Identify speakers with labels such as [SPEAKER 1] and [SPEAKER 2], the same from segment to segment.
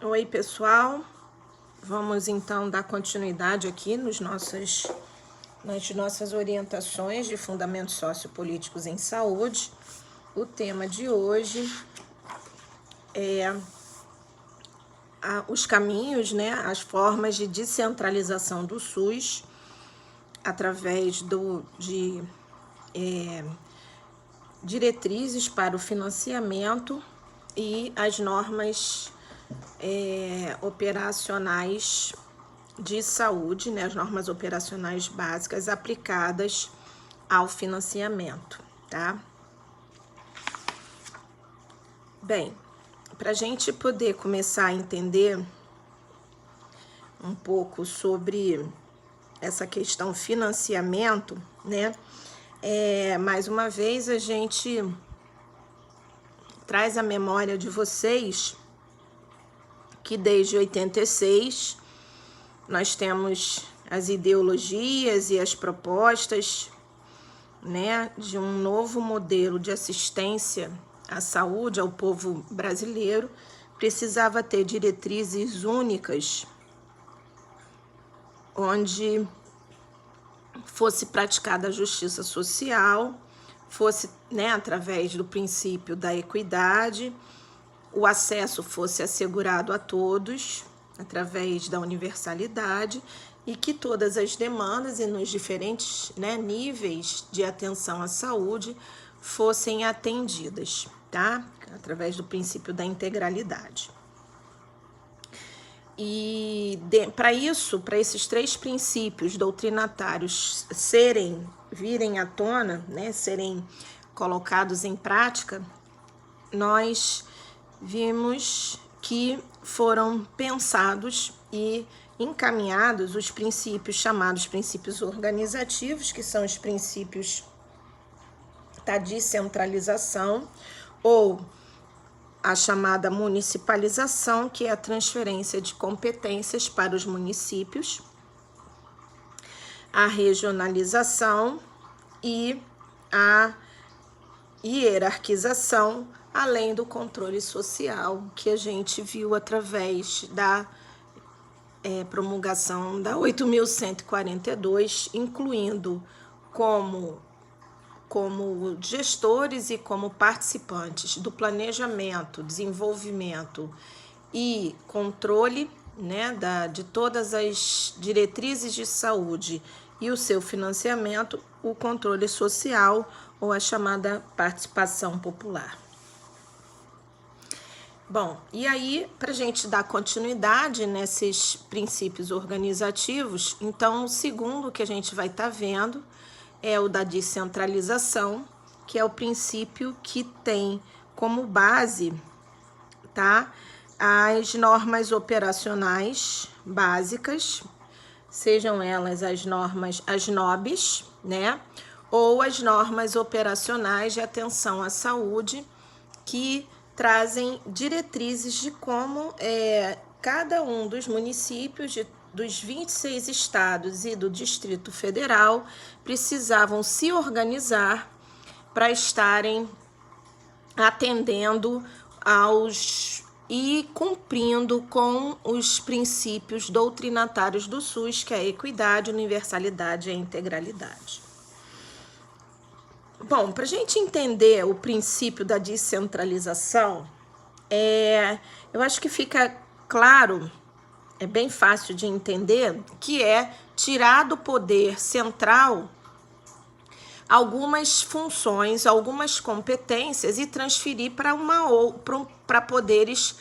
[SPEAKER 1] Oi, pessoal. Vamos então dar continuidade aqui nas nossas orientações de fundamentos sociopolíticos em saúde. O tema de hoje é os caminhos, as formas de descentralização do SUS através de diretrizes para o financiamento e as normas operacionais de saúde, as normas operacionais básicas aplicadas ao financiamento, tá? Bem, para a gente poder começar a entender um pouco sobre essa questão financiamento, mais uma vez a gente traz à memória de vocês que desde 86 nós temos as ideologias e as propostas, de um novo modelo de assistência à saúde ao povo brasileiro. Precisava ter diretrizes únicas, onde fosse praticada a justiça social, fosse, através do princípio da equidade, o acesso fosse assegurado a todos, através da universalidade, e que todas as demandas e nos diferentes níveis de atenção à saúde fossem atendidas, tá? Através do princípio da integralidade. E para esses três princípios doutrinatários virem à tona, serem colocados em prática, nós vimos que foram pensados e encaminhados os princípios chamados princípios organizativos, que são os princípios da descentralização, ou a chamada municipalização, que é a transferência de competências para os municípios, a regionalização e a hierarquização, além do controle social, que a gente viu através da promulgação da 8.142, incluindo como gestores e como participantes do planejamento, desenvolvimento e controle de todas as diretrizes de saúde e o seu financiamento, o controle social ou a chamada participação popular. Bom, e aí, para a gente dar continuidade nesses princípios organizativos, então o segundo que a gente vai estar vendo é o da descentralização, que é o princípio que tem como base, as normas operacionais básicas, sejam elas as NOBs, ou as normas operacionais de atenção à saúde, que trazem diretrizes de como cada um dos municípios dos 26 estados e do Distrito Federal precisavam se organizar para estarem atendendo e cumprindo com os princípios doutrinatários do SUS, que é a equidade, a universalidade e a integralidade. Bom, para a gente entender o princípio da descentralização, eu acho que fica claro, é bem fácil de entender, que é tirar do poder central algumas funções, algumas competências e transferir para poderes,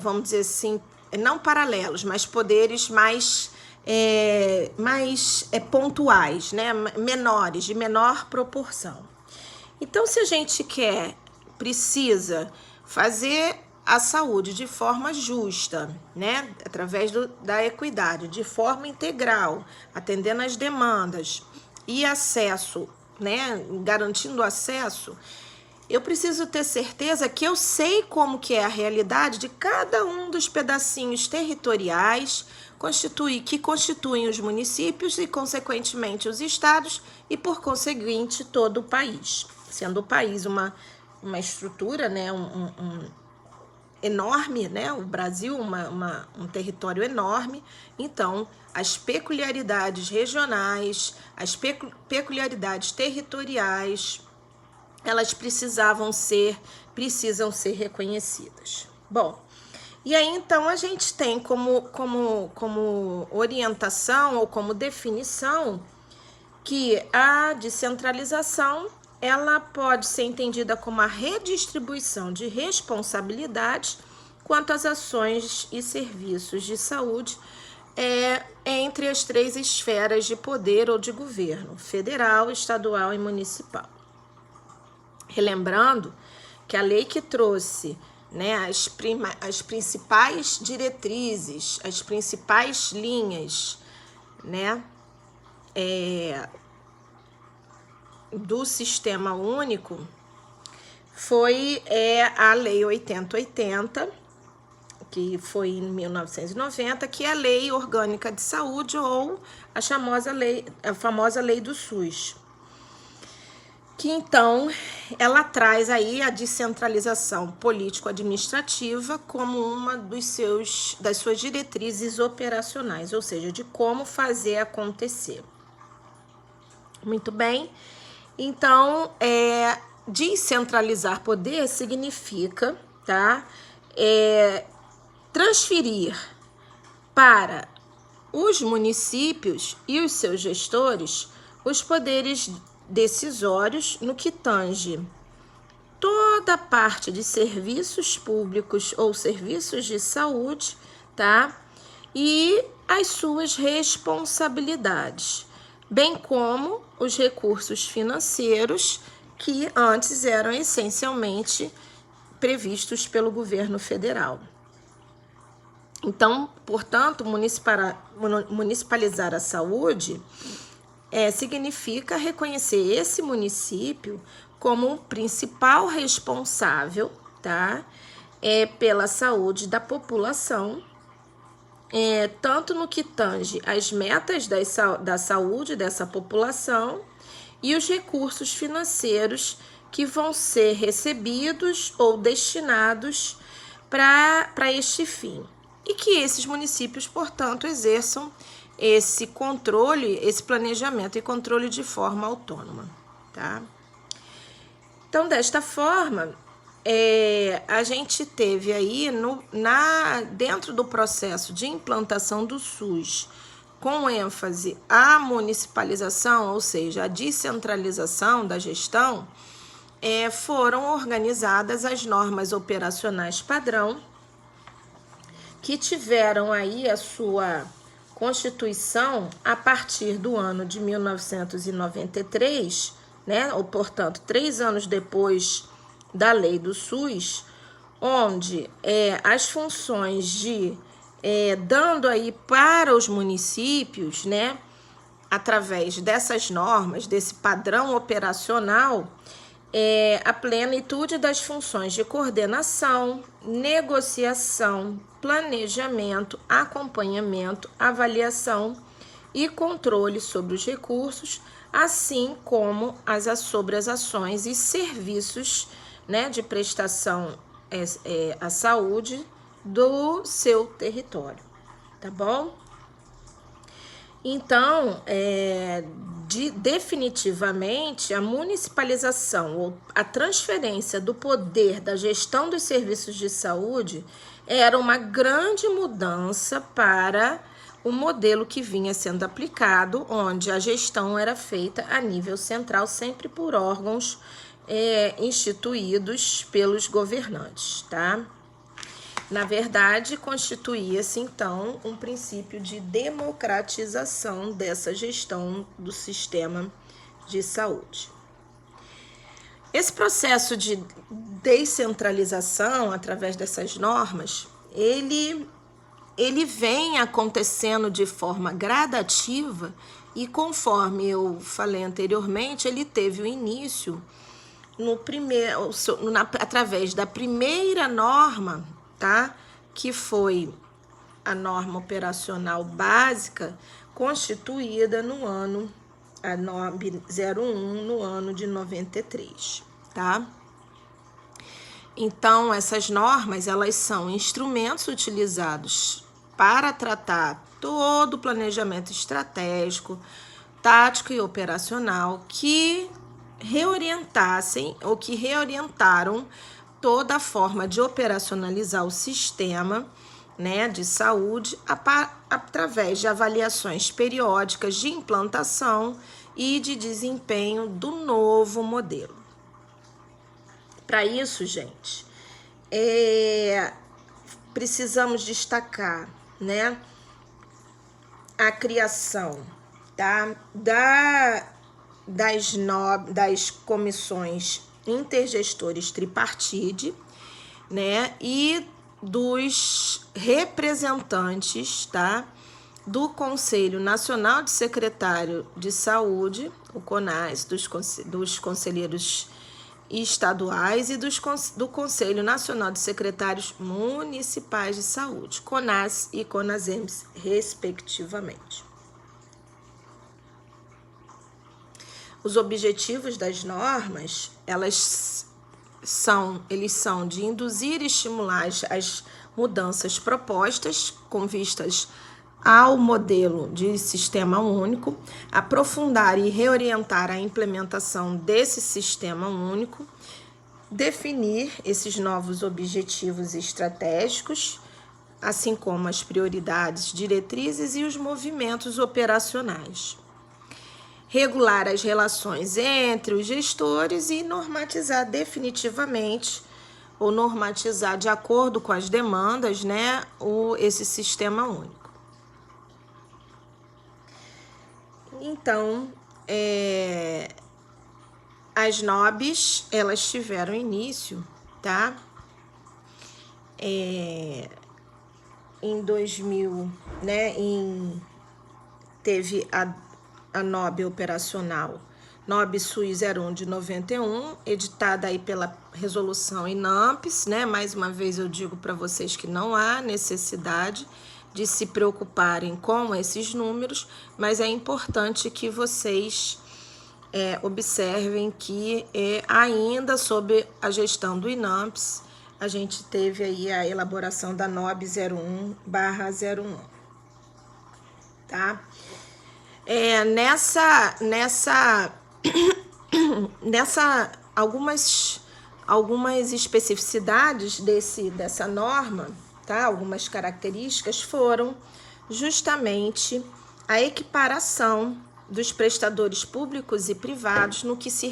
[SPEAKER 1] vamos dizer assim, não paralelos, mas poderes mais pontuais, menores, de menor proporção. Então, se a gente precisa fazer a saúde de forma justa, através da equidade, de forma integral, atendendo às demandas e acesso, garantindo acesso, eu preciso ter certeza que eu sei como que é a realidade de cada um dos pedacinhos territoriais que constituem os municípios e, consequentemente, os estados e, por conseguinte, todo o país. Sendo o país uma estrutura, enorme, né? O Brasil, um território enorme, então as peculiaridades regionais, as peculiaridades territoriais, elas precisam ser reconhecidas. Bom, e aí então a gente tem como orientação ou como definição que a descentralização ela pode ser entendida como a redistribuição de responsabilidades quanto às ações e serviços de saúde entre as 3 esferas de poder ou de governo, federal, estadual e municipal. Relembrando que a lei que trouxe, né, as principais diretrizes, as principais linhas, né, do Sistema Único foi a Lei 8080, que foi em 1990, que é a Lei Orgânica de Saúde ou a famosa Lei do SUS. Que então ela traz aí a descentralização político-administrativa como uma das suas diretrizes operacionais, ou seja, de como fazer acontecer. Muito bem. Então, descentralizar poder significa, tá, transferir para os municípios e os seus gestores os poderes decisórios no que tange toda a parte de serviços públicos ou serviços de saúde, tá? E as suas responsabilidades, bem como os recursos financeiros que antes eram essencialmente previstos pelo governo federal. Então, portanto, municipalizar a saúde significa reconhecer esse município como o principal responsável, tá, pela saúde da população, tanto no que tange as metas da saúde dessa população e os recursos financeiros que vão ser recebidos ou destinados para este fim. E que esses municípios, portanto, exerçam esse controle, esse planejamento e controle de forma autônoma, tá? Então, desta forma, a gente teve aí, dentro do processo de implantação do SUS, com ênfase à municipalização, ou seja, a descentralização da gestão, foram organizadas as normas operacionais padrão, que tiveram aí a sua Constituição a partir do ano de 1993, né? Ou, portanto, 3 anos depois da lei do SUS, onde as funções de dando aí para os municípios, né, através dessas normas, desse padrão operacional, a plenitude das funções de coordenação, negociação, planejamento, acompanhamento, avaliação e controle sobre os recursos, assim como sobre as ações e serviços, né, de prestação à saúde do seu território, tá bom? Então, definitivamente, a municipalização ou a transferência do poder da gestão dos serviços de saúde era uma grande mudança para o modelo que vinha sendo aplicado, onde a gestão era feita a nível central, sempre por órgãos instituídos pelos governantes, tá? Na verdade, constituía-se, então, um princípio de democratização dessa gestão do sistema de saúde. Esse processo de descentralização, através dessas normas, ele vem acontecendo de forma gradativa e, conforme eu falei anteriormente, ele teve o início através da primeira norma, tá? Que foi a norma operacional básica, constituída no ano, a NOB 01, no ano de 93, tá? Então, essas normas, elas são instrumentos utilizados para tratar todo o planejamento estratégico, tático e operacional que reorientassem ou que reorientaram toda a forma de operacionalizar o sistema, né, de saúde através de avaliações periódicas de implantação e de desempenho do novo modelo. Para isso, gente, precisamos destacar, né, a criação das comissões intergestores tripartite, né, e dos representantes, do Conselho Nacional de Secretário de Saúde, o CONAS, dos conselheiros estaduais e do Conselho Nacional de Secretários Municipais de Saúde, CONAS e CONASEMS, respectivamente. Os objetivos das normas, eles são de induzir e estimular as mudanças propostas com vistas ao modelo de sistema único, aprofundar e reorientar a implementação desse sistema único, definir esses novos objetivos estratégicos, assim como as prioridades, diretrizes e os movimentos operacionais. Regular as relações entre os gestores e normatizar definitivamente, ou normatizar de acordo com as demandas, né, esse sistema único. Então, as NOBs, elas tiveram início, em 2000, né, teve a NOB operacional, NOB SUI 01 de 91, editada aí pela resolução INAMPS, né? Mais uma vez eu digo para vocês que não há necessidade de se preocuparem com esses números, mas é importante que vocês observem que ainda sob a gestão do INAMPS, a gente teve aí a elaboração da NOB 01/01, tá? Nessa algumas especificidades dessa norma, algumas características foram justamente a equiparação dos prestadores públicos e privados no que se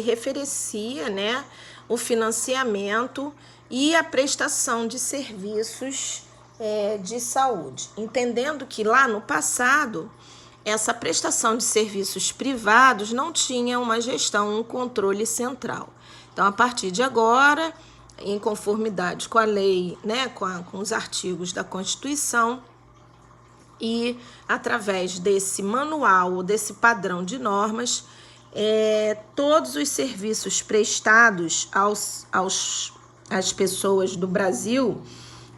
[SPEAKER 1] referencia, né, o financiamento e a prestação de serviços de saúde, entendendo que lá no passado essa prestação de serviços privados não tinha uma gestão, um controle central. Então, a partir de agora, em conformidade com a lei, né, com os artigos da Constituição e através desse manual ou desse padrão de normas, todos os serviços prestados às pessoas do Brasil,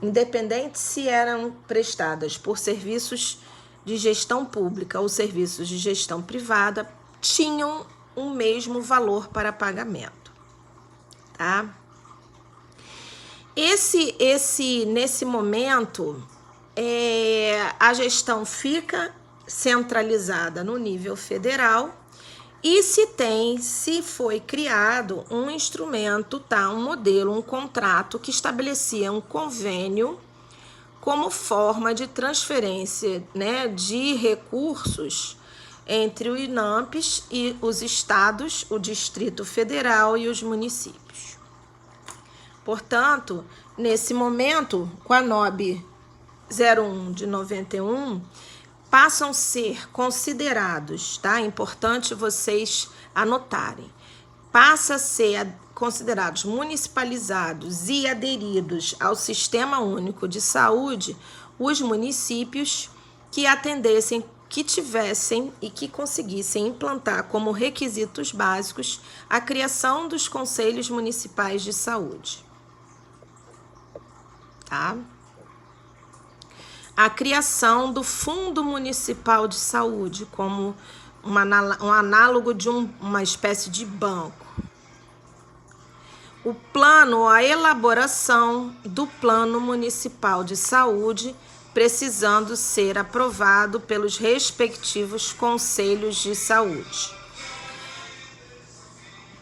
[SPEAKER 1] independente se eram prestadas por serviços de gestão pública ou serviços de gestão privada, tinham o mesmo valor para pagamento, tá? Nesse momento, a gestão fica centralizada no nível federal e se foi criado um instrumento, um modelo, um contrato que estabelecia um convênio como forma de transferência, né, de recursos entre o INAMPS e os estados, o Distrito Federal e os municípios. Portanto, nesse momento, com a NOB 01 de 91, passam a ser considerados, Importante vocês anotarem. Passa a ser considerados municipalizados e aderidos ao Sistema Único de Saúde os municípios que atendessem, que tivessem e que conseguissem implantar como requisitos básicos a criação dos conselhos municipais de saúde, A criação do Fundo Municipal de Saúde como um análogo de uma espécie de banco. o plano, a elaboração do Plano Municipal de Saúde, precisando ser aprovado pelos respectivos conselhos de saúde.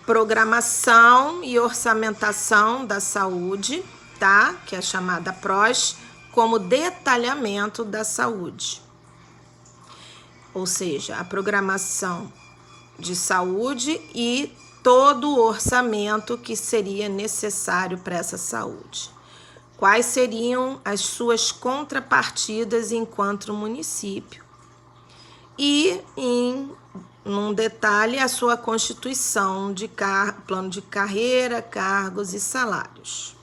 [SPEAKER 1] Programação e orçamentação da saúde, tá? Que é chamada PROS, como detalhamento da saúde. Ou seja, a programação de saúde e todo o orçamento que seria necessário para essa saúde. Quais seriam as suas contrapartidas enquanto município? E, num detalhe, a sua constituição de plano de carreira, cargos e salários.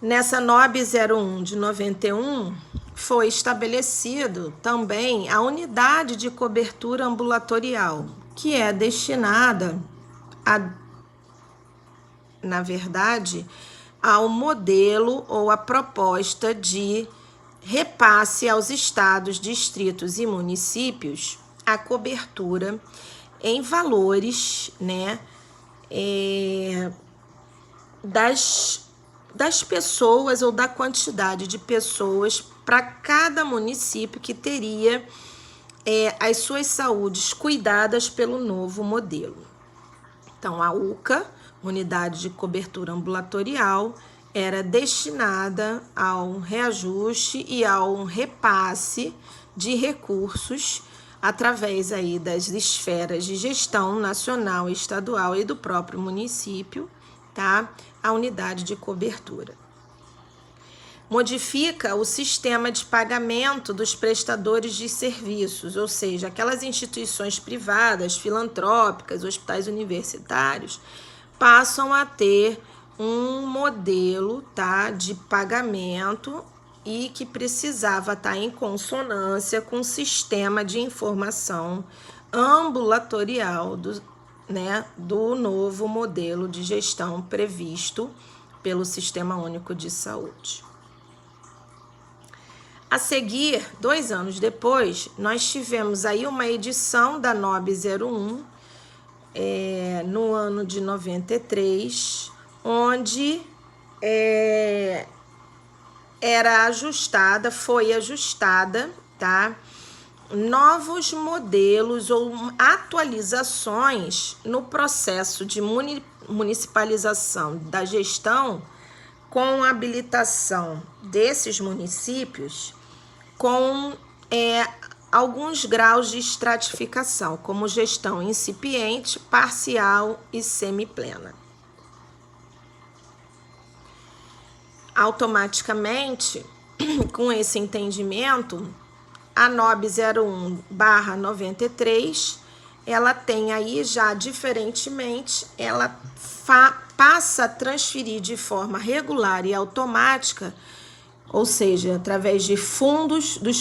[SPEAKER 1] Nessa NOB 01 de 91, foi estabelecido também a unidade de cobertura ambulatorial, que é destinada na verdade, ao modelo ou à proposta de repasse aos estados, distritos e municípios a cobertura em valores, né, das pessoas ou da quantidade de pessoas para cada município que teria as suas saúdes cuidadas pelo novo modelo. Então, a UCA, Unidade de Cobertura Ambulatorial, era destinada ao reajuste e ao repasse de recursos através aí das esferas de gestão nacional, estadual e do próprio município, tá? A unidade de cobertura. Modifica o sistema de pagamento dos prestadores de serviços, ou seja, aquelas instituições privadas, filantrópicas, hospitais universitários, passam a ter um modelo, tá, de pagamento e que precisava estar em consonância com o sistema de informação ambulatorial do novo modelo de gestão previsto pelo Sistema Único de Saúde. A seguir, 2 anos depois, nós tivemos aí uma edição da NOB 01, no ano de 93, onde foi ajustada, tá? Novos modelos ou atualizações no processo de municipalização da gestão, com a habilitação desses municípios com alguns graus de estratificação, como gestão incipiente, parcial e semiplena. Automaticamente, com esse entendimento, a NOB 01/93, ela tem aí já diferentemente, ela passa a transferir de forma regular e automática, ou seja, através dos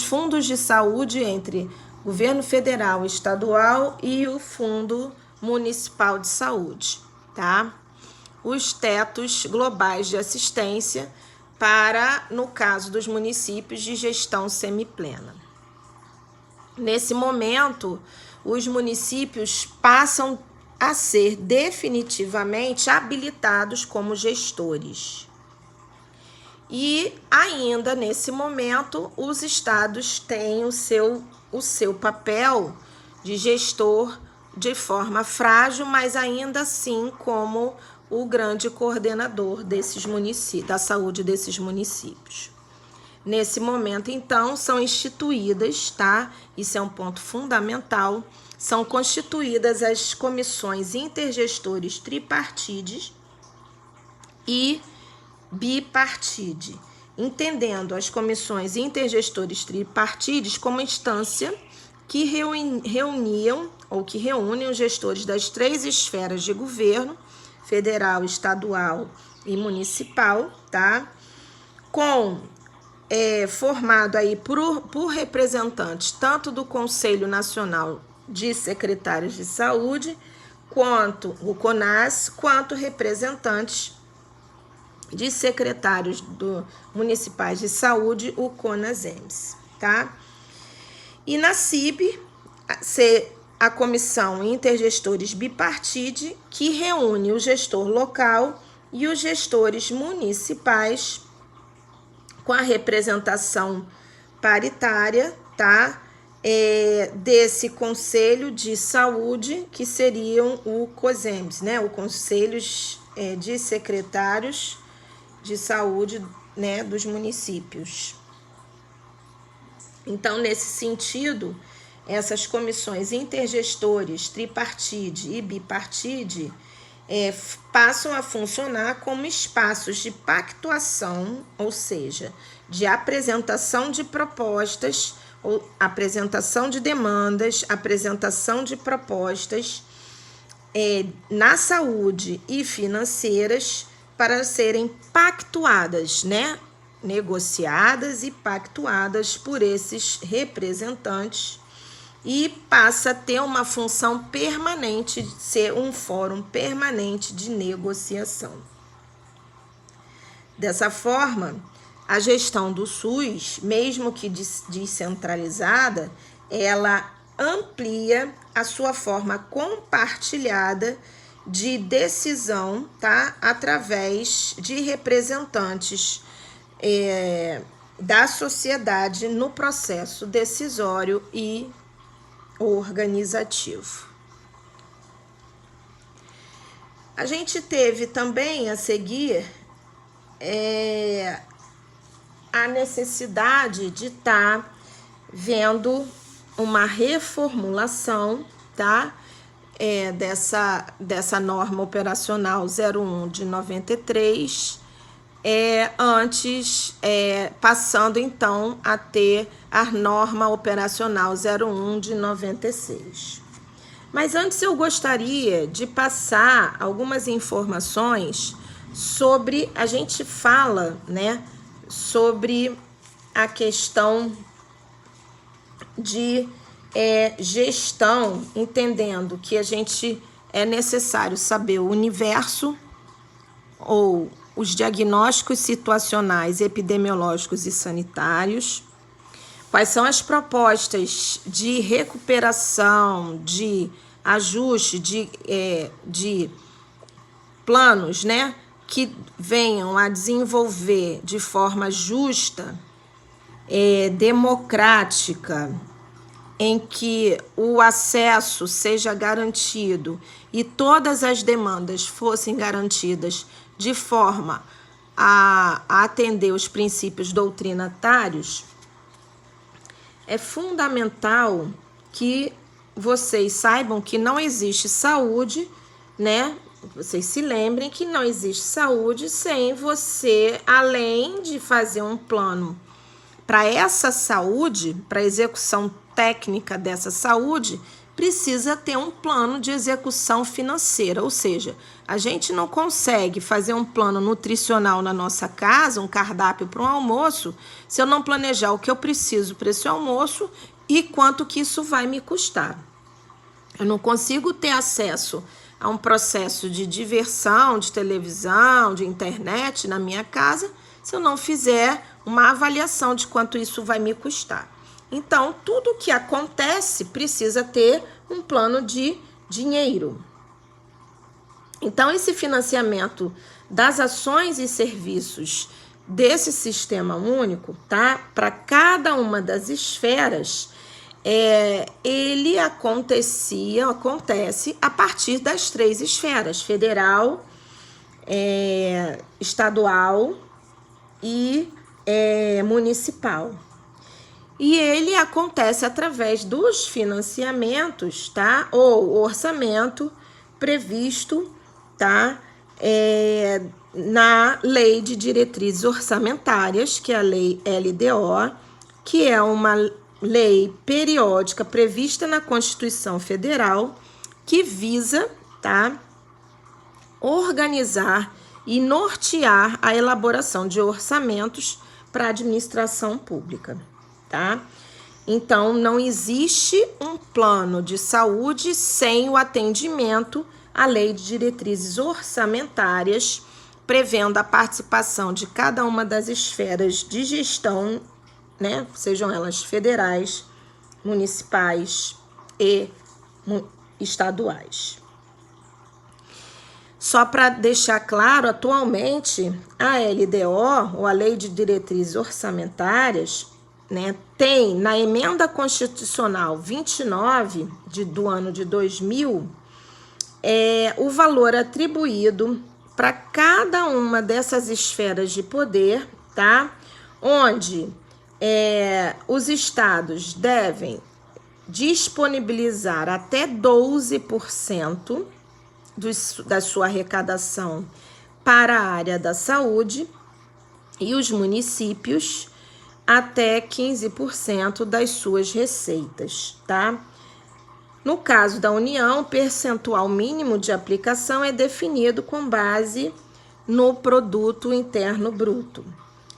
[SPEAKER 1] fundos de saúde entre governo federal, estadual e o Fundo Municipal de Saúde, tá? Os tetos globais de assistência para, no caso dos municípios, de gestão semiplena. Nesse momento, os municípios passam a ser definitivamente habilitados como gestores. E ainda nesse momento, os estados têm o seu papel de gestor de forma frágil, mas ainda assim como o grande coordenador desses municípios, da saúde desses municípios. Nesse momento, então, são instituídas, tá? Isso é um ponto fundamental, são constituídas as comissões intergestores tripartides e bipartide, entendendo as comissões intergestores tripartides como instância que reúnem os gestores das 3 esferas de governo, federal, estadual e municipal, tá? Formado aí por representantes tanto do Conselho Nacional de Secretários de Saúde, quanto o CONAS, quanto representantes de secretários municipais de saúde, o CONASEMS, tá? E na CIB a comissão intergestores bipartite, que reúne o gestor local e os gestores municipais com a representação paritária, tá? Desse Conselho de Saúde, que seriam o COSEMS, né? O Conselhos de Secretários de Saúde, né, dos municípios. Então, nesse sentido, essas comissões intergestores, tripartite e bipartite, passam a funcionar como espaços de pactuação, ou seja, de apresentação de propostas, ou apresentação de demandas, apresentação de propostas na saúde e financeiras para serem pactuadas, né? Negociadas e pactuadas por esses representantes, e passa a ter uma função permanente, de ser um fórum permanente de negociação. Dessa forma, a gestão do SUS, mesmo que descentralizada, ela amplia a sua forma compartilhada de decisão, tá? Através de representantes da sociedade no processo decisório e organizativo. A gente teve também a seguir a necessidade de estar vendo uma reformulação, tá? Dessa norma operacional 01 de 93, antes, passando então a ter a norma operacional 01 de 96. Mas antes eu gostaria de passar algumas informações sobre, a gente fala, né, sobre a questão de gestão, entendendo que a gente é necessário saber o universo ou os diagnósticos situacionais, epidemiológicos e sanitários, quais são as propostas de recuperação, de ajuste, de planos, né, que venham a desenvolver de forma justa, democrática, em que o acesso seja garantido e todas as demandas fossem garantidas de forma a atender os princípios doutrinatários. É fundamental que vocês saibam que não existe saúde, né? Vocês se lembrem que não existe saúde sem você, além de fazer um plano para essa saúde, para a execução técnica dessa saúde, precisa ter um plano de execução financeira, ou seja, a gente não consegue fazer um plano nutricional na nossa casa, um cardápio para um almoço, se eu não planejar o que eu preciso para esse almoço e quanto que isso vai me custar. Eu não consigo ter acesso a um processo de diversão, de televisão, de internet na minha casa, se eu não fizer uma avaliação de quanto isso vai me custar. Então, tudo que acontece precisa ter um plano de dinheiro. Então, esse financiamento das ações e serviços desse sistema único, tá? Para cada uma das esferas, ele acontece a partir das 3 esferas: federal, estadual e municipal. E ele acontece através dos financiamentos, tá? Ou orçamento previsto, tá? Na Lei de Diretrizes Orçamentárias, que é a Lei LDO, que é uma lei periódica prevista na Constituição Federal, que visa, tá, organizar e nortear a elaboração de orçamentos para a administração pública, tá? Então, não existe um plano de saúde sem o atendimento à Lei de Diretrizes Orçamentárias, prevendo a participação de cada uma das esferas de gestão, né? Sejam elas federais, municipais e estaduais. Só para deixar claro, atualmente a LDO, ou a Lei de Diretrizes Orçamentárias, né, tem na Emenda Constitucional 29 do ano de 2000 o valor atribuído para cada uma dessas esferas de poder, tá? Onde os estados devem disponibilizar até 12% da sua arrecadação para a área da saúde e os municípios até 15% das suas receitas, tá? No caso da União, o percentual mínimo de aplicação é definido com base no Produto Interno Bruto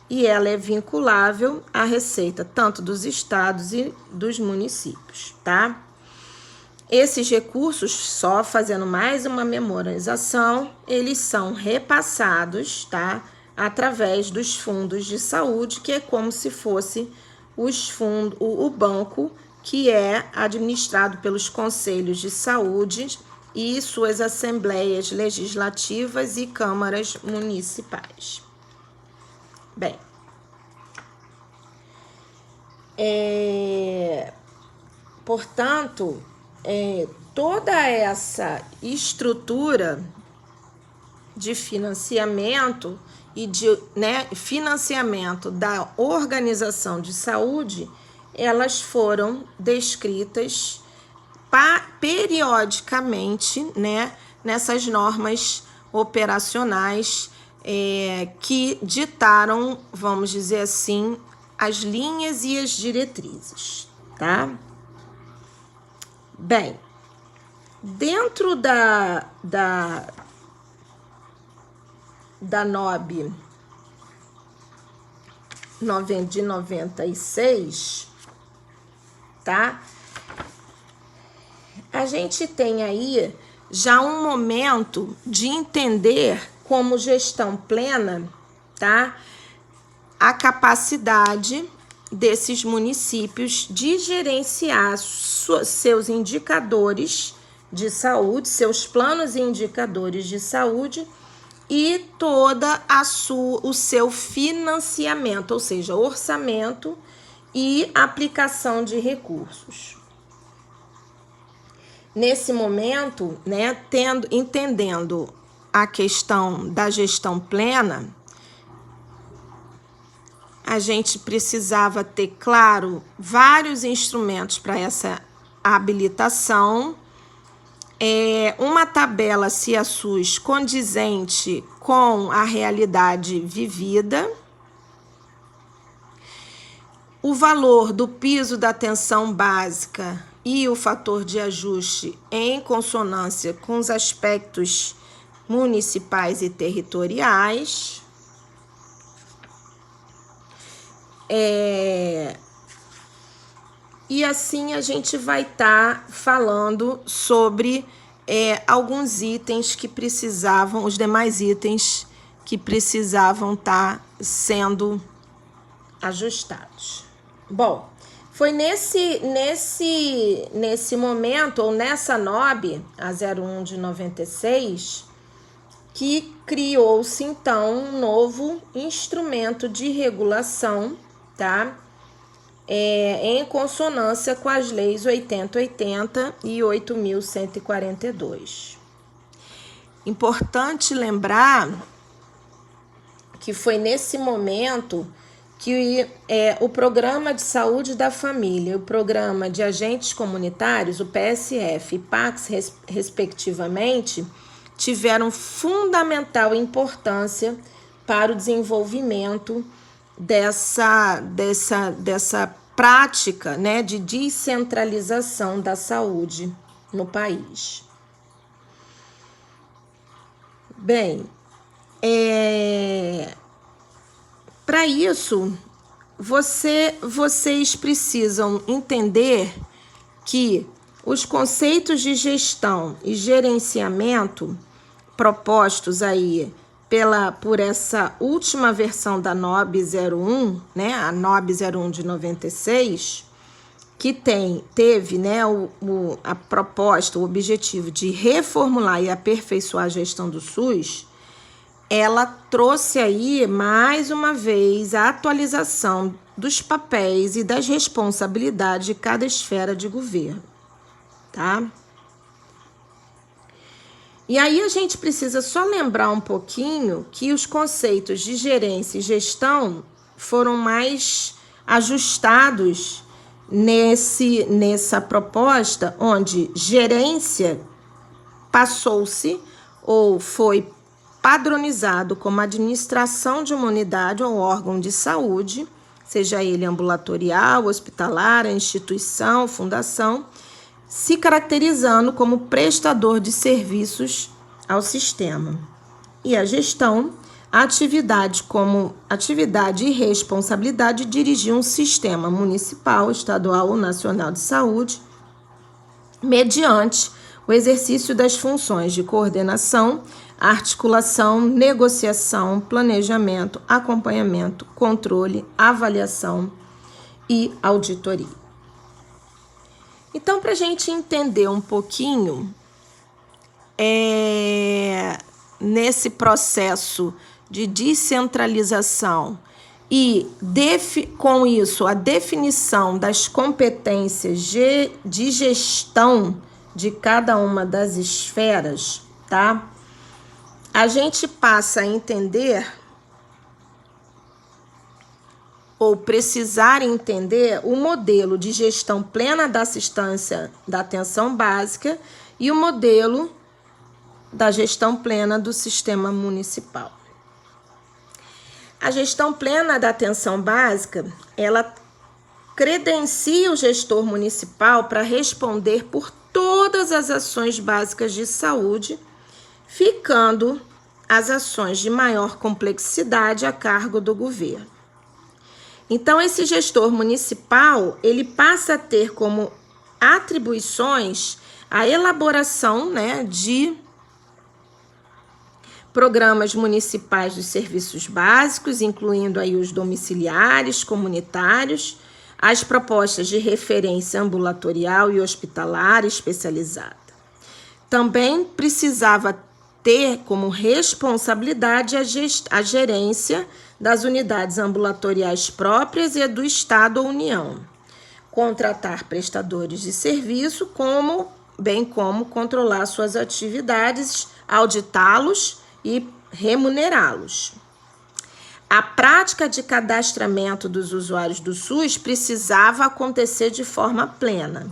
[SPEAKER 1] e ela é vinculável à receita tanto dos estados e dos municípios, tá? Esses recursos, só fazendo mais uma memorização, eles são repassados, tá? Através dos fundos de saúde, que é como se fosse o banco que é administrado pelos conselhos de saúde e suas assembleias legislativas e câmaras municipais. Bem, portanto, toda essa estrutura de financiamento e de financiamento da organização de saúde, elas foram descritas periodicamente, nessas normas operacionais que ditaram, vamos dizer assim, as linhas e as diretrizes, tá? Bem, dentro da NOB de 96, tá? A gente tem aí já um momento de entender como gestão plena, tá? A capacidade desses municípios de gerenciar seus indicadores de saúde, seus planos e indicadores de saúde e toda o seu financiamento, ou seja, orçamento e aplicação de recursos. Nesse momento, entendendo a questão da gestão plena, a gente precisava ter, claro, vários instrumentos para essa habilitação, uma tabela CIASUS condizente com a realidade vivida, o valor do piso da atenção básica e o fator de ajuste em consonância com os aspectos municipais e territoriais, e assim a gente vai estar falando sobre alguns itens que precisavam, os demais itens que precisavam estar sendo ajustados. Bom, foi nesse momento, ou nessa NOB, a 01 de 96, que criou-se, então, um novo instrumento de regulação, tá? Em consonância com as leis 8080 e 8.142. Importante lembrar que foi nesse momento que o Programa de Saúde da Família, o Programa de Agentes Comunitários, o PSF e PACS, respectivamente, tiveram fundamental importância para o desenvolvimento dessa prática, de descentralização da saúde no país. Bem, para isso, vocês precisam entender que os conceitos de gestão e gerenciamento propostos aí por essa última versão da NOB 01, a NOB 01 de 96, que teve, né, a proposta, o objetivo de reformular e aperfeiçoar a gestão do SUS, ela trouxe aí, mais uma vez, a atualização dos papéis e das responsabilidades de cada esfera de governo, tá? E aí a gente precisa só lembrar um pouquinho que os conceitos de gerência e gestão foram mais ajustados nessa proposta, onde gerência passou-se ou foi padronizado como administração de uma unidade ou órgão de saúde, seja ele ambulatorial, hospitalar, instituição, fundação, se caracterizando como prestador de serviços ao sistema. E a gestão, a atividade e responsabilidade de dirigir um sistema municipal, estadual ou nacional de saúde, mediante o exercício das funções de coordenação, articulação, negociação, planejamento, acompanhamento, controle, avaliação e auditoria. Então, para a gente entender um pouquinho nesse processo de descentralização e com isso a definição das competências de gestão de cada uma das esferas, tá? A gente passa a entender ou precisar entender o modelo de gestão plena da assistência da atenção básica e o modelo da gestão plena do sistema municipal. A gestão plena da atenção básica, ela credencia o gestor municipal para responder por todas as ações básicas de saúde, ficando as ações de maior complexidade a cargo do governo. Então, esse gestor municipal, ele passa a ter como atribuições a elaboração, né, de programas municipais de serviços básicos, incluindo aí os domiciliares, comunitários, as propostas de referência ambulatorial e hospitalar especializada. Também precisava ter como responsabilidade a gerência das unidades ambulatoriais próprias e do Estado ou União, contratar prestadores de serviço, bem como controlar suas atividades, auditá-los e remunerá-los. A prática de cadastramento dos usuários do SUS precisava acontecer de forma plena.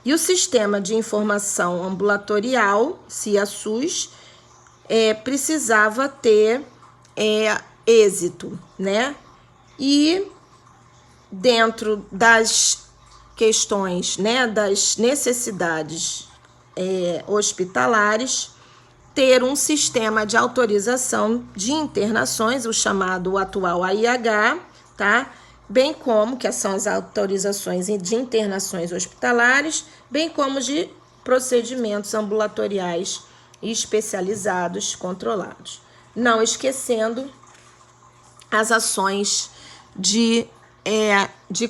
[SPEAKER 1] E o Sistema de Informação Ambulatorial, SIA-SUS, precisava ter êxito, né? E dentro das questões, né, das necessidades hospitalares, ter um sistema de autorização de internações, o chamado atual AIH, tá? Bem como, que são as autorizações de internações hospitalares, bem como de procedimentos ambulatoriais especializados controlados. Não esquecendo as ações de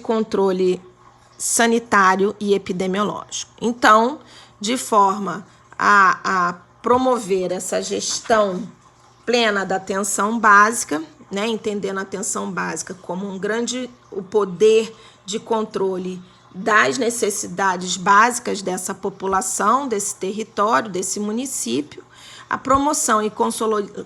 [SPEAKER 1] controle sanitário e epidemiológico. Então, de forma a promover essa gestão plena da atenção básica, né, entendendo a atenção básica como o poder de controle das necessidades básicas dessa população, desse território, desse município, a promoção e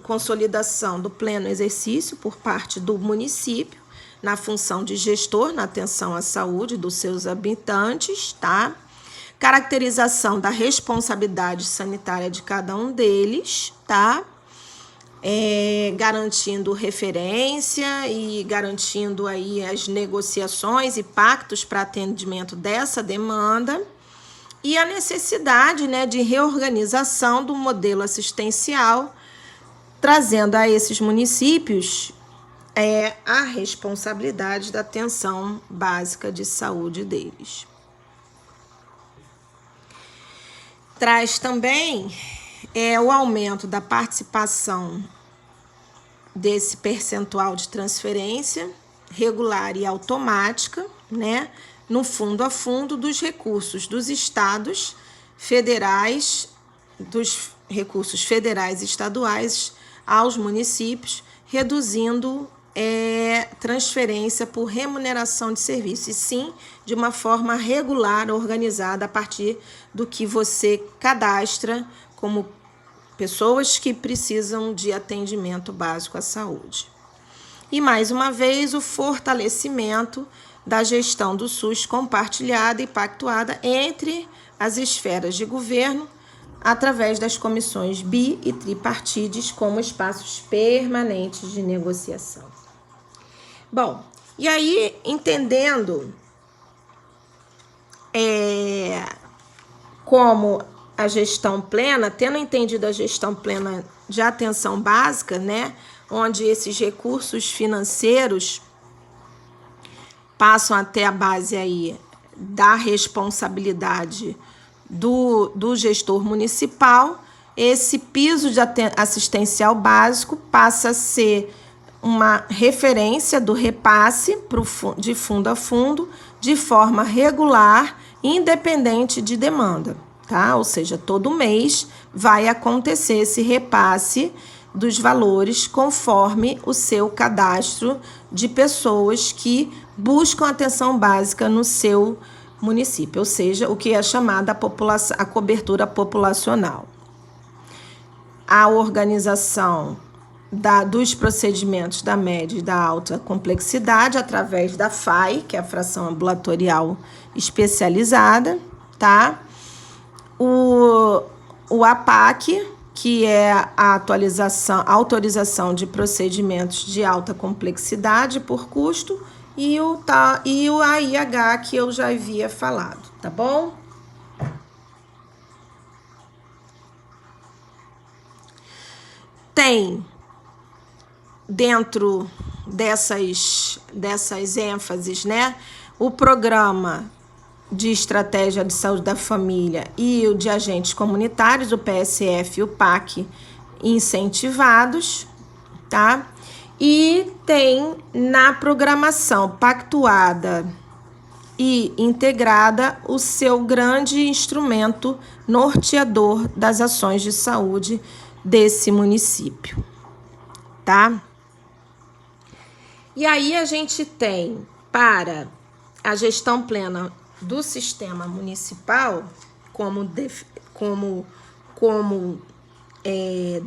[SPEAKER 1] consolidação do pleno exercício por parte do município na função de gestor na atenção à saúde dos seus habitantes, tá? Caracterização da responsabilidade sanitária de cada um deles, tá? Garantindo referência e garantindo aí as negociações e pactos para atendimento dessa demanda e a necessidade, né, de reorganização do modelo assistencial, trazendo a esses municípios a responsabilidade da atenção básica de saúde deles. Traz também o aumento da participação desse percentual de transferência regular e automática, né, no fundo a fundo dos recursos dos estados federais, dos recursos federais e estaduais aos municípios, reduzindo transferência por remuneração de serviço, e sim de uma forma regular, organizada, a partir do que você cadastra como pessoas que precisam de atendimento básico à saúde. E, mais uma vez, o fortalecimento da gestão do SUS compartilhada e pactuada entre as esferas de governo, através das comissões bi- e tripartides como espaços permanentes de negociação. Bom, e aí, entendendo como a gestão plena, tendo entendido a gestão plena de atenção básica, né, onde esses recursos financeiros passam até a base aí da responsabilidade do gestor municipal, esse piso de assistencial básico passa a ser uma referência do repasse de fundo a fundo, de forma regular, independente de demanda, tá? Ou seja, todo mês vai acontecer esse repasse dos valores conforme o seu cadastro de pessoas que buscam atenção básica no seu município, ou seja, o que é chamada a cobertura populacional. A organização dos procedimentos da média e da alta complexidade através da FAI, que é a fração ambulatorial especializada, tá? O APAC, que é a autorização de procedimentos de alta complexidade por custo, e o AIH, que eu já havia falado, tá bom? Tem, dentro dessas ênfases, né, o programa de estratégia de saúde da família e o de agentes comunitários, o PSF e o PAC, incentivados, tá? E tem na programação pactuada e integrada o seu grande instrumento norteador das ações de saúde desse município, tá? E aí a gente tem, para a gestão plena do sistema municipal, como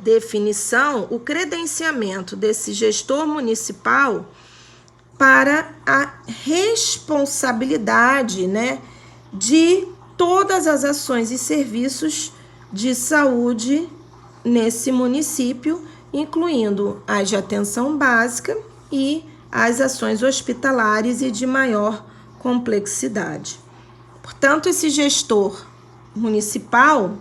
[SPEAKER 1] definição, o credenciamento desse gestor municipal para a responsabilidade, né, de todas as ações e serviços de saúde nesse município, incluindo as de atenção básica e as ações hospitalares e de maior complexidade. Portanto, esse gestor municipal,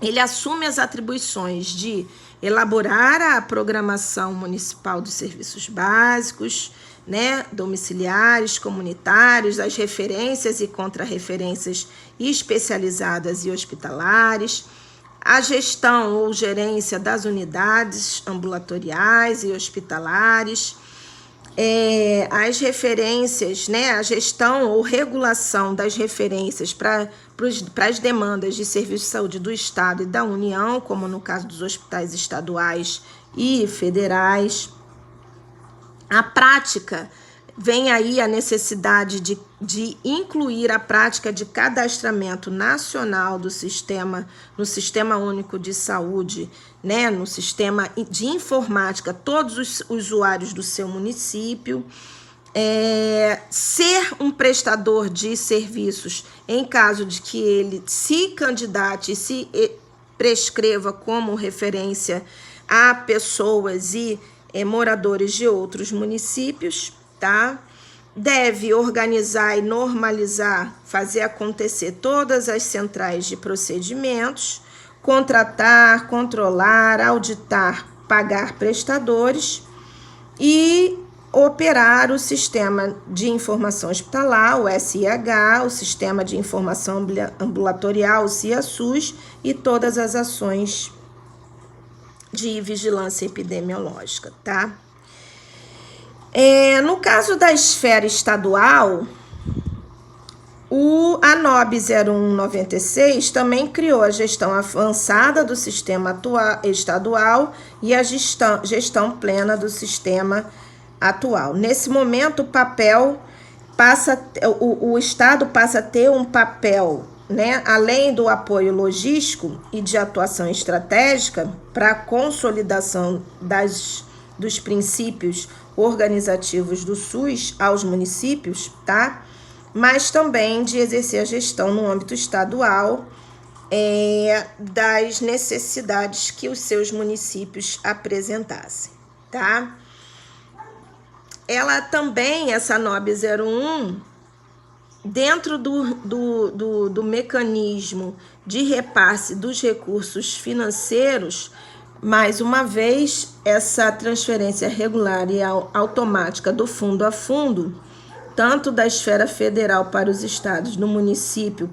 [SPEAKER 1] ele assume as atribuições de elaborar a programação municipal dos serviços básicos, né, domiciliares, comunitários, as referências e contrarreferências especializadas e hospitalares, a gestão ou gerência das unidades ambulatoriais e hospitalares, as referências, né, a gestão ou regulação das referências para as demandas de serviço de saúde do Estado e da União, como no caso dos hospitais estaduais e federais. A prática, vem aí a necessidade de incluir a prática de cadastramento nacional no Sistema Único de Saúde, né, no sistema de informática, todos os usuários do seu município, ser um prestador de serviços em caso de que ele se candidate e se prescreva como referência a pessoas e moradores de outros municípios, tá? Deve organizar e normalizar, fazer acontecer todas as centrais de procedimentos, contratar, controlar, auditar, pagar prestadores e operar o Sistema de Informação Hospitalar, o SIH, o Sistema de Informação Ambulatorial, o SIASUS, e todas as ações de vigilância epidemiológica, tá? No caso da esfera estadual, A NOB 0196 também criou a gestão avançada do sistema estadual e a gestão plena do sistema atual. Nesse momento, o Estado passa a ter um papel, né, além do apoio logístico e de atuação estratégica para a consolidação dos princípios organizativos do SUS aos municípios, tá? Mas também de exercer a gestão no âmbito estadual das necessidades que os seus municípios apresentassem, tá? Ela também, essa NOB 01, dentro do mecanismo de repasse dos recursos financeiros, mais uma vez, essa transferência regular e automática do fundo a fundo, tanto da esfera federal para os estados, do município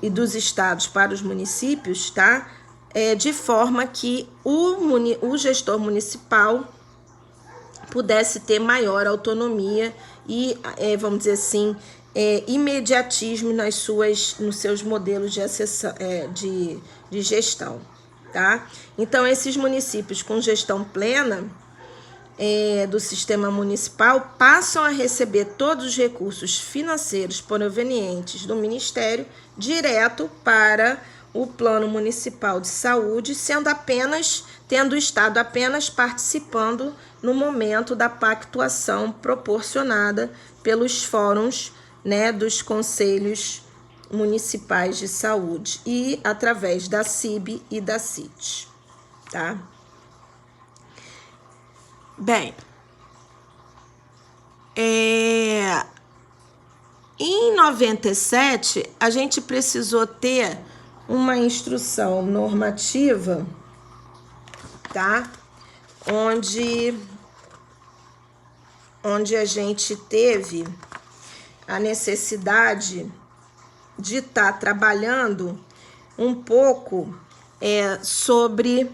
[SPEAKER 1] e dos estados para os municípios, tá? De forma que o gestor municipal pudesse ter maior autonomia e, vamos dizer assim, imediatismo nos seus modelos de gestão, tá? Então, esses municípios com gestão plena do sistema municipal passam a receber todos os recursos financeiros provenientes do Ministério direto para o Plano Municipal de Saúde, tendo o Estado apenas participando no momento da pactuação proporcionada pelos fóruns, né, dos conselhos municipais de saúde e através da CIB e da CIT, tá? Bem, em 97, a gente precisou ter uma instrução normativa, tá? Onde a gente teve a necessidade de estar trabalhando um pouco sobre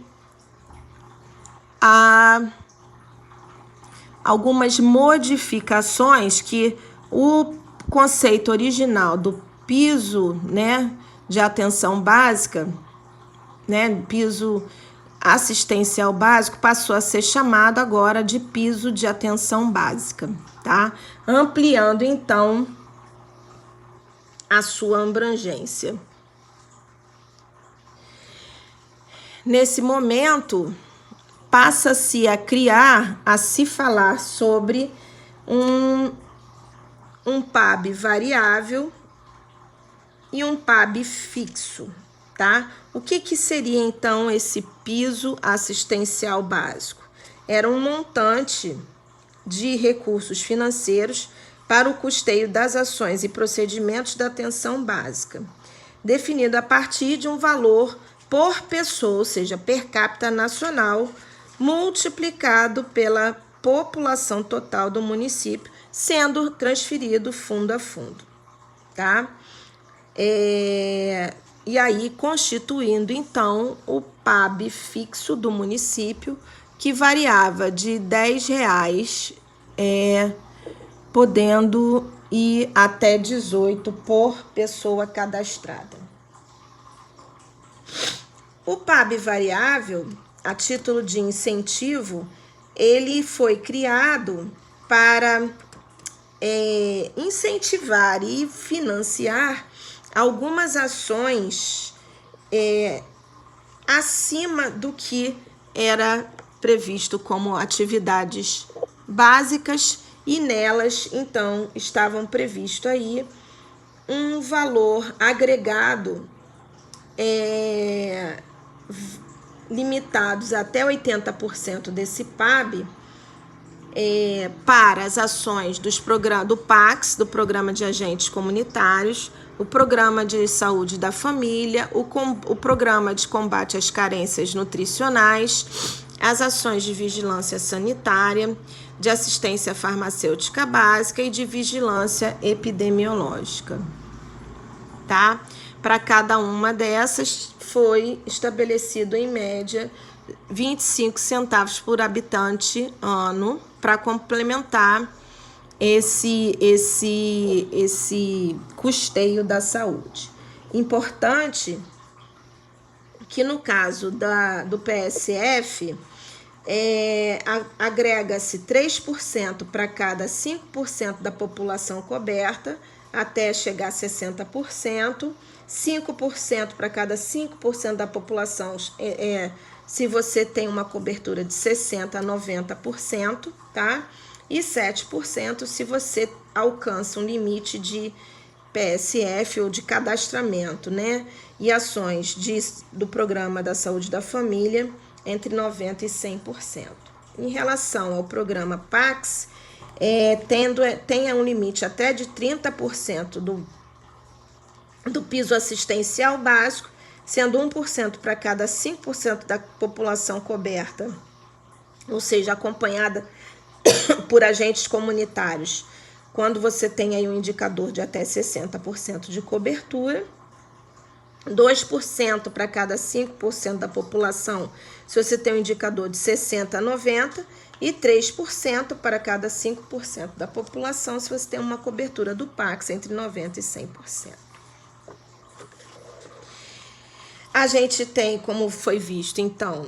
[SPEAKER 1] algumas modificações que o conceito original do piso, né, de atenção básica, né, piso assistencial básico, passou a ser chamado agora de piso de atenção básica, tá? Ampliando, então, a sua abrangência. Nesse momento, passa-se a se falar sobre um PAB variável e um PAB fixo, tá? O que seria, então, esse piso assistencial básico? Era um montante de recursos financeiros para o custeio das ações e procedimentos da atenção básica, definido a partir de um valor por pessoa, ou seja, per capita nacional, multiplicado pela população total do município, sendo transferido fundo a fundo, tá? E aí constituindo, então, o PAB fixo do município, que variava de R$10, podendo ir até 18 por pessoa cadastrada. O PAB variável, a título de incentivo, ele foi criado para incentivar e financiar algumas ações acima do que era previsto como atividades básicas, e nelas, então, estavam previsto aí um valor agregado limitados até 80% desse PAB para as ações do PACS, do Programa de Agentes Comunitários, o Programa de Saúde da Família, o Programa de Combate às Carências Nutricionais, as ações de vigilância sanitária, de assistência farmacêutica básica e de vigilância epidemiológica, tá? Para cada uma dessas foi estabelecido, em média, 25 centavos por habitante ano, para complementar esse custeio da saúde. Importante que no caso do PSF, agrega-se 3% para cada 5% da população coberta, até chegar a 60%, 5% para cada 5% da população, se você tem uma cobertura de 60% a 90%, tá? E 7% se você alcança um limite de PSF ou de cadastramento, né? E ações do Programa da Saúde da Família entre 90% e 100%. Em relação ao programa PACS, tem um limite até de 30% do piso assistencial básico, sendo 1% para cada 5% da população coberta, ou seja, acompanhada por agentes comunitários, quando você tem aí um indicador de até 60% de cobertura, 2% para cada 5% da população, se você tem um indicador de 60% a 90%, e 3% para cada 5% da população, se você tem uma cobertura do PACS entre 90% e 100%. A gente tem, como foi visto, então,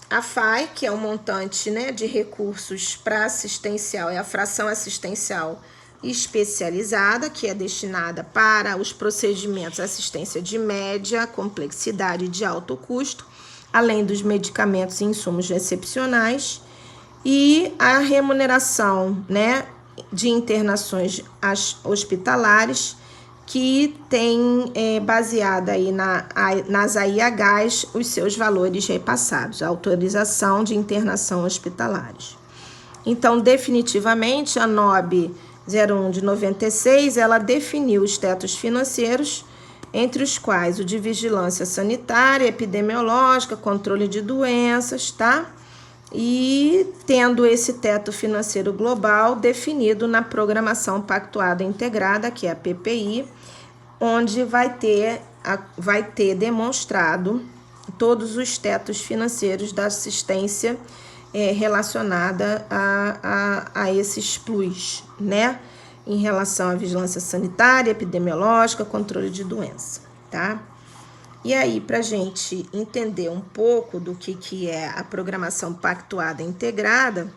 [SPEAKER 1] a FAI, que é o montante, né, de recursos para assistencial, é a fração assistencial especializada, que é destinada para os procedimentos assistência de média complexidade e de alto custo, além dos medicamentos e insumos excepcionais, e a remuneração, né, de internações hospitalares, que tem baseada aí nas AIHs os seus valores repassados, a autorização de internação hospitalares. Então, definitivamente, a NOB 01 de 96, ela definiu os tetos financeiros, entre os quais o de vigilância sanitária, epidemiológica, controle de doenças, tá? E tendo esse teto financeiro global definido na Programação Pactuada Integrada, que é a PPI, onde vai ter demonstrado todos os tetos financeiros da assistência relacionada a esses plus, né? Em relação à vigilância sanitária, epidemiológica, controle de doença, tá? E aí, para a gente entender um pouco do que é a Programação Pactuada Integrada,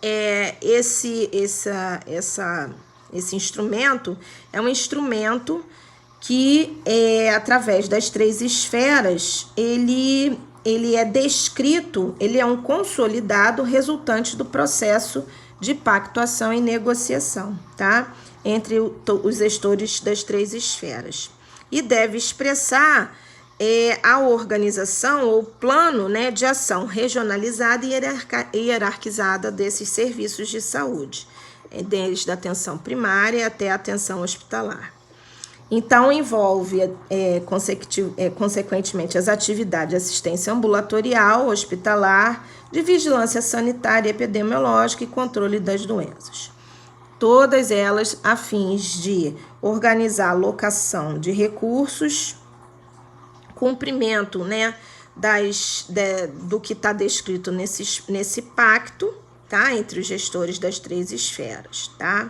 [SPEAKER 1] esse instrumento é um instrumento que, através das 3 esferas, ele é descrito, ele é um consolidado resultante do processo de pactuação e negociação, tá? Entre os gestores das 3 esferas. E deve expressar a organização ou plano, né, de ação regionalizada e hierarquizada desses serviços de saúde, desde a atenção primária até a atenção hospitalar. Então, envolve, consequentemente, as atividades de assistência ambulatorial, hospitalar, de vigilância sanitária, epidemiológica e controle das doenças. Todas elas a fins de organizar a alocação de recursos, cumprimento, né, do que está descrito nesse pacto, tá, entre os gestores das 3 esferas, tá?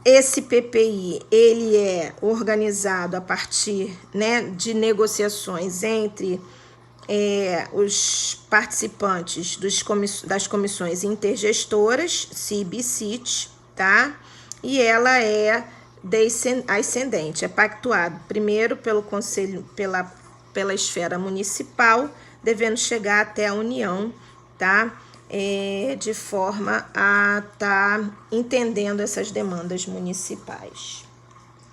[SPEAKER 1] Esse PPI, ele é organizado a partir, né, de negociações entre os participantes das comissões intergestoras, CIB e CIT, tá? E ela é ascendente, é pactuado primeiro pelo Conselho, pela esfera municipal, devendo chegar até a União, tá? De forma a estar entendendo essas demandas municipais,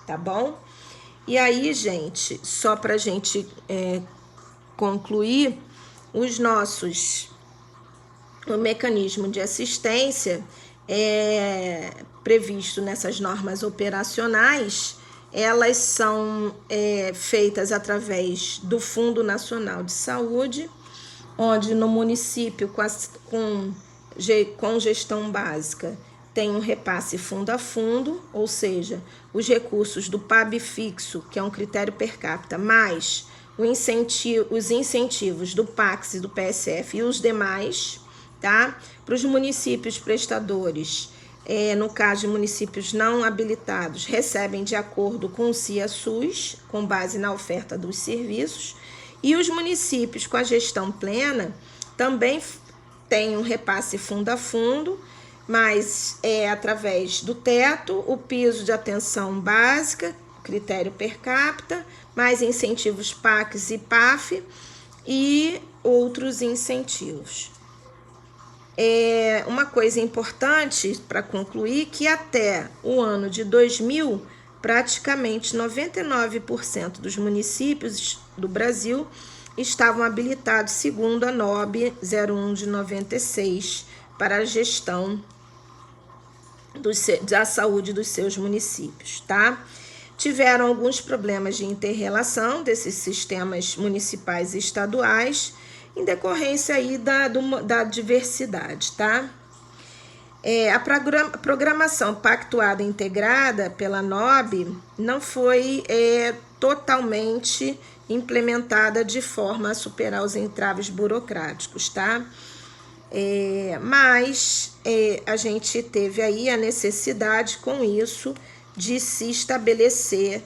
[SPEAKER 1] tá bom? E aí, gente, só para a gente concluir, o mecanismo de assistência previsto nessas normas operacionais, elas são feitas através do Fundo Nacional de Saúde, onde no município com gestão básica tem um repasse fundo a fundo, ou seja, os recursos do PAB fixo, que é um critério per capita, mais os incentivos do PACS e do PSF e os demais, tá? Para os municípios prestadores, no caso de municípios não habilitados, recebem de acordo com o CIA-SUS, com base na oferta dos serviços, e os municípios com a gestão plena também têm um repasse fundo a fundo, mas é através do teto, o piso de atenção básica, critério per capita, mais incentivos PACs e PAF e outros incentivos. Uma coisa importante para concluir, que até o ano de 2000, praticamente 99% dos municípios do Brasil estavam habilitados segundo a NOB 01 de 96 para a gestão da saúde dos seus municípios, tá? Tiveram alguns problemas de inter-relação desses sistemas municipais e estaduais, em decorrência aí da diversidade, tá? A programação pactuada e integrada pela NOB não foi totalmente implementada de forma a superar os entraves burocráticos, tá? Mas a gente teve aí a necessidade, com isso, de se estabelecer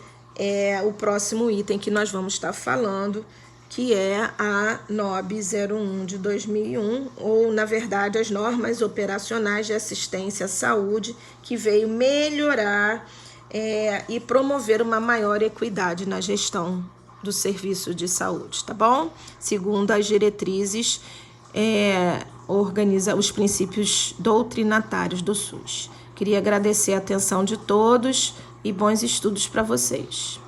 [SPEAKER 1] o próximo item que nós vamos estar falando, que é a NOB 01 de 2001, ou, na verdade, as normas operacionais de assistência à saúde, que veio melhorar e promover uma maior equidade na gestão do serviço de saúde, tá bom? Segundo as diretrizes, organiza os princípios doutrinatários do SUS. Queria agradecer a atenção de todos e bons estudos para vocês.